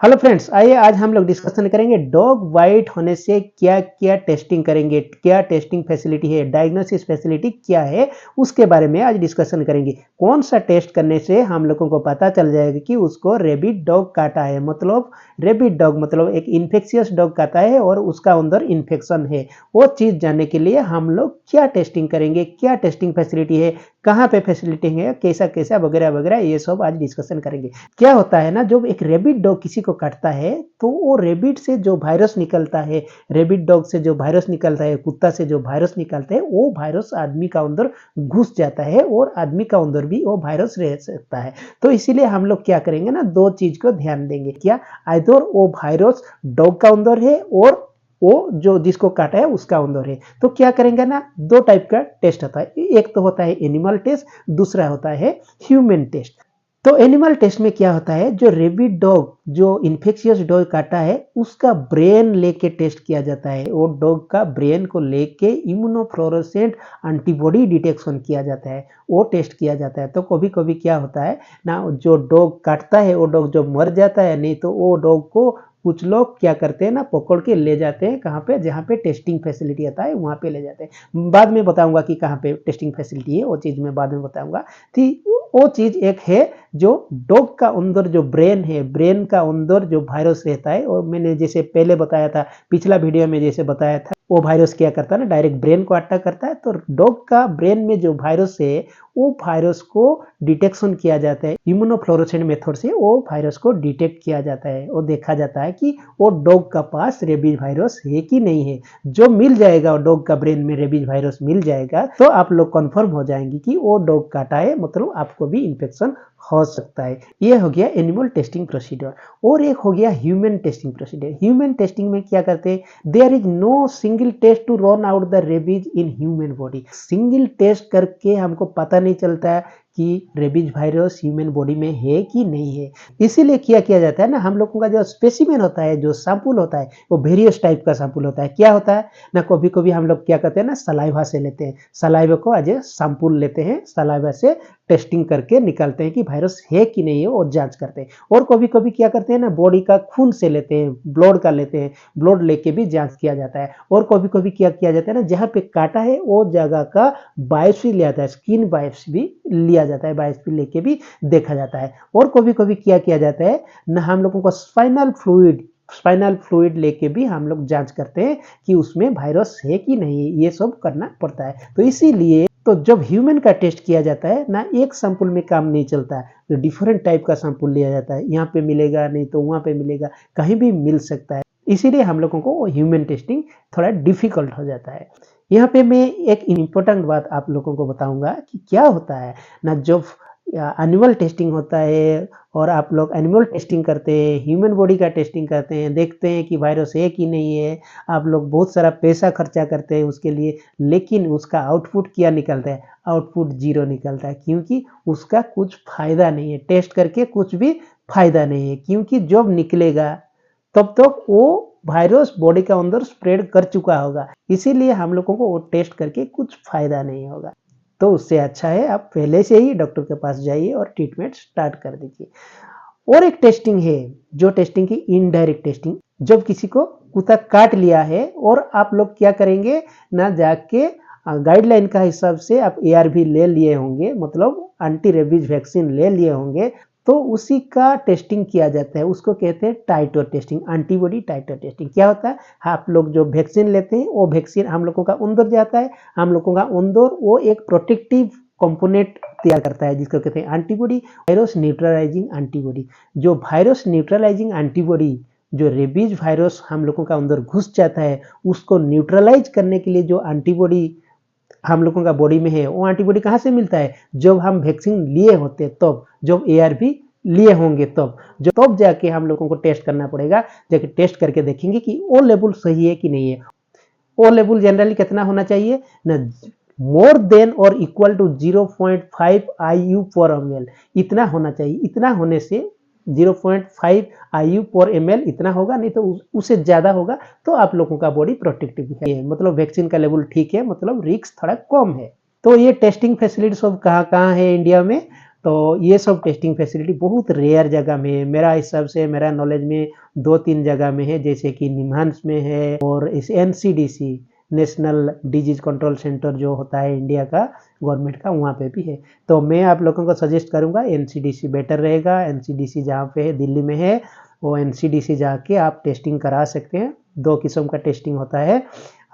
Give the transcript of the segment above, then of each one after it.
Hello friends, आइए आज हम लोग डिस्कशन करेंगे डॉग वाइट होने से क्या क्या टेस्टिंग करेंगे, क्या टेस्टिंग फैसिलिटी है, डायग्नोसिस फैसिलिटी क्या है, उसके बारे में आज डिस्कशन करेंगे। कौन सा टेस्ट करने से हम लोगों को पता चल जाएगा कि उसको रेबिड डॉग काटा है, मतलब रेबिड डॉग मतलब एक इन्फेक्शियस डॉग काटा है और उसका अंदर इन्फेक्शन है। वो चीज़ जानने के लिए हम लोग क्या टेस्टिंग करेंगे, क्या टेस्टिंग फैसिलिटी है, कहाँ पे फैसिलिटी है, कैसा कैसा वगैरह वगैरह, ये सब आज डिस्कशन करेंगे। क्या होता है ना, जब एक रेबिड डॉग किसी को काटता है तो वो रेबिड से जो वायरस निकलता है, रेबिड डॉग से जो वायरस निकलता है, कुत्ता से जो वायरस निकलता है, वो वायरस आदमी का अंदर घुस जाता है और आदमी का अंदर भी वो वायरस रह सकता है। तो इसीलिए हम लोग क्या करेंगे ना, दो चीज को ध्यान देंगे। क्या आइदर वो वायरस डॉग का अंदर है और वो जो जिसको काटा है उसका अंदर है। तो क्या करेंगे ना, दो टाइप का टेस्ट होता है। एक तो होता है एनिमल टेस्ट, दूसरा होता है ह्यूमन टेस्ट। तो एनिमल टेस्ट में क्या होता है, जो रेबिड डॉग जो इन्फेक्शियस डॉग काटा है उसका ब्रेन लेके टेस्ट किया जाता है। वो डॉग का ब्रेन को लेके इम्यूनोफ्लोरोसेंट एंटीबॉडी डिटेक्शन किया जाता है, वो टेस्ट किया जाता है। तो कभी कभी क्या होता है ना, जो डॉग काटता है वो डॉग जब मर जाता है, नहीं तो वो डॉग को कुछ लोग क्या करते हैं ना, पकड़ के ले जाते हैं कहाँ पे, जहाँ पे टेस्टिंग फैसिलिटी आता है वहाँ पे ले जाते हैं। बाद में बताऊंगा कि कहाँ पे टेस्टिंग फैसिलिटी है, वो चीज़ मैं बाद में बताऊंगा। वो चीज़ एक है जो डॉग का अंदर जो ब्रेन है, ब्रेन का अंदर जो वायरस रहता है, और मैंने जैसे पहले बताया था, पिछला वीडियो में जैसे बताया था, वो वायरस क्या करता है ना, डायरेक्ट ब्रेन को अटैक करता है। तो डॉग का ब्रेन में जो वायरस है वो वायरस को डिटेक्शन किया जाता है, इम्यूनोफ्लोरोसेंट मेथड से वो वायरस को डिटेक्ट किया जाता है और देखा जाता है कि वो डॉग का पास रेबीज वायरस है कि नहीं है। जो मिल जाएगा, डॉग का ब्रेन में रेबीज वायरस मिल जाएगा तो आप लोग कंफर्म हो जाएंगे कि वो डॉग काटा है, मतलब आपको भी इन्फेक्शन हो सकता है। ये हो गया एनिमल टेस्टिंग प्रोसीजर। और एक हो गया human testing procedure. Human testing में क्या करते हैं, there is no single test to run out the rabies in human body. Single test करके हमको पता नहीं चलता है कि रेबीज वायरस ह्यूमन बॉडी में है कि नहीं है। इसीलिए क्या किया जाता है ना, हम लोगों का जो स्पेसिमेन होता है, जो सैंपल होता है, वो वेरियस टाइप का सैंपल होता है। क्या होता है ना, कभी कभी हम लोग क्या करते हैं ना, सलाइवा से लेते हैं, सलाइवा को एज ए सैंपल लेते हैं, सलाइवा से टेस्टिंग करके निकालते हैं कि वायरस है कि नहीं है और जांच करते हैं। और कभी कभी क्या करते हैं ना, बॉडी का खून से लेते हैं, ब्लड का लेते हैं, ब्लड लेके भी जांच किया जाता है। और कभी कभी क्या किया जाता है ना, जहाँ पे काटा है वो जगह का बायोप्सी लिया जाता है, स्किन बायोप्सी भी लिया जाता है, बायोप्सी लेके भी देखा जाता है। और कभी कभी क्या किया जाता है ना, हम लोगों को स्पाइनल फ्लूइड लेके भी हम लोग जांच करते हैं कि उसमें वायरस है कि नहीं, ये सब करना पड़ता है। तो इसीलिए तो जब ह्यूमन का टेस्ट किया जाता है ना, एक सैंपल में काम नहीं चलता है, तो डिफरेंट टाइप का सैंपल लिया जाता है। यहाँ पे मिलेगा, नहीं तो वहाँ पे मिलेगा, कहीं भी मिल सकता है। इसीलिए हम लोगों को ह्यूमन टेस्टिंग थोड़ा डिफिकल्ट हो जाता है। यहाँ पे मैं एक इम्पोर्टेंट बात आप लोगों को बताऊंगा कि क्या होता है ना, जब एनिमल टेस्टिंग होता है और आप लोग एनिमल टेस्टिंग करते हैं, ह्यूमन बॉडी का टेस्टिंग करते हैं, देखते हैं कि वायरस है कि नहीं है, आप लोग बहुत सारा पैसा खर्चा करते हैं उसके लिए, लेकिन उसका आउटपुट क्या निकलता है, आउटपुट जीरो निकलता है, क्योंकि उसका कुछ फायदा नहीं है, टेस्ट करके कुछ भी फायदा नहीं है। क्योंकि जब निकलेगा तब तक वो वायरस बॉडी के अंदर स्प्रेड कर चुका होगा, इसीलिए हम लोगों को वो टेस्ट करके कुछ फायदा नहीं होगा। तो उससे अच्छा है आप पहले से ही डॉक्टर के पास जाइए और ट्रीटमेंट स्टार्ट कर दीजिए। और एक टेस्टिंग है, जो टेस्टिंग की इनडायरेक्ट टेस्टिंग, जब किसी को कुत्ता काट लिया है और आप लोग क्या करेंगे ना, जाके गाइडलाइन का हिसाब से आप ARV ले लिए होंगे, मतलब एंटी रेबीज वैक्सीन ले लिए होंगे, तो उसी का टेस्टिंग किया जाता है। उसको कहते हैं टाइटर टेस्टिंग, एंटीबॉडी टाइटर टेस्टिंग। क्या होता है, आप लोग जो वैक्सीन लेते हैं वो वैक्सीन हम लोगों का अंदर जाता है, हम लोगों का अंदर वो एक प्रोटेक्टिव कंपोनेंट तैयार करता है जिसको कहते हैं एंटीबॉडी, वायरस न्यूट्रलाइजिंग एंटीबॉडी। जो वायरस न्यूट्रलाइजिंग एंटीबॉडी, जो रेबीज वायरस हम लोगों का अंदर घुस जाता है, उसको न्यूट्रलाइज करने के लिए जो एंटीबॉडी हम लोगों का बॉडी में है, वो एंटीबॉडी कहाँ से मिलता है, जब हम वैक्सीन लिए होते तब, जब ARV लिए होंगे तब, जो तब जाके हम लोगों को टेस्ट करना पड़ेगा। जाके टेस्ट करके देखेंगे कि ओ लेवल सही है कि नहीं है। ओ लेवल जनरली कितना होना चाहिए ना, मोर देन और इक्वल टू 0.5 IU/ml, इतना होना चाहिए। इतना होने से 0.5 IU/ml इतना होगा, नहीं तो उससे ज्यादा होगा तो आप लोगों का बॉडी प्रोटेक्टिव है, मतलब वैक्सीन का लेवल ठीक है, मतलब रिस्क थोड़ा कम है। तो ये टेस्टिंग फैसिलिटी सब कहाँ कहाँ है इंडिया में, तो ये सब टेस्टिंग फैसिलिटी बहुत रेयर जगह में है। मेरा हिसाब से, मेरा नॉलेज में 2-3 जगह में है, जैसे कि निमहांस में है और इस NCDC national disease control centre जो होता है इंडिया का गवर्नमेंट का, वहाँ पे भी है। तो मैं आप लोगों को सजेस्ट करूँगा एनसीडीसी बेटर रहेगा। एनसीडीसी जहाँ पे है दिल्ली में है, वो एनसीडीसी जाके आप टेस्टिंग करा सकते हैं। 2 किस्म का टेस्टिंग होता है,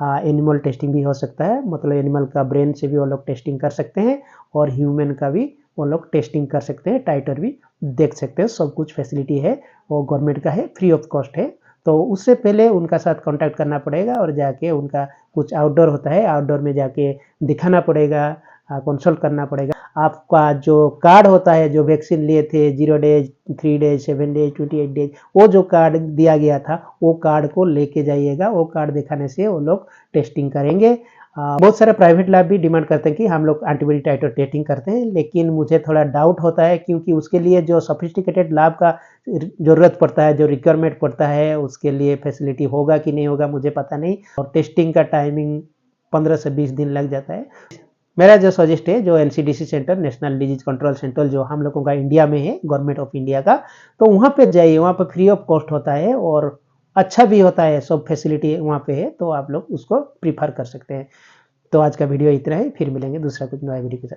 एनिमल टेस्टिंग भी हो सकता है, मतलब एनिमल का ब्रेन से भी वो लोग टेस्टिंग कर सकते हैं और ह्यूमन का भी वो लोग टेस्टिंग कर सकते हैं, टाइटर भी देख सकते हैं। सब कुछ फैसिलिटी है, वो गवर्नमेंट का है, फ्री ऑफ कॉस्ट है। तो उससे पहले उनका साथ कांटेक्ट करना पड़ेगा और जाके उनका कुछ आउटडोर होता है, आउटडोर में जाके दिखाना पड़ेगा, कंसल्ट करना पड़ेगा। आपका जो कार्ड होता है, जो वैक्सीन लिए थे 0 डेज, 3 डेज, 7 डेज, 28 डेज, वो जो कार्ड दिया गया था वो कार्ड को लेके जाइएगा। वो कार्ड दिखाने से वो लोग टेस्टिंग करेंगे। बहुत सारे प्राइवेट लैब भी डिमांड करते हैं कि हम लोग एंटीबॉडी टाइटर टेस्टिंग करते हैं, लेकिन मुझे थोड़ा डाउट होता है क्योंकि उसके लिए जो सोफिस्टिकेटेड लैब का ज़रूरत पड़ता है, जो रिक्वायरमेंट पड़ता है, उसके लिए फैसिलिटी होगा कि नहीं होगा मुझे पता नहीं। और टेस्टिंग का टाइमिंग 15 से 20 दिन लग जाता है। मेरा जो सजेस्ट है, जो NCDC centre, national disease control centre, जो हम लोगों का इंडिया में है, गवर्नमेंट ऑफ इंडिया का, तो वहाँ पे जाइए। वहाँ पे फ्री ऑफ कॉस्ट होता है और अच्छा भी होता है, सब फैसिलिटी वहाँ पे है, तो आप लोग उसको प्रीफर कर सकते हैं। तो आज का वीडियो इतना है, फिर मिलेंगे दूसरा कुछ नया वीडियो के साथ।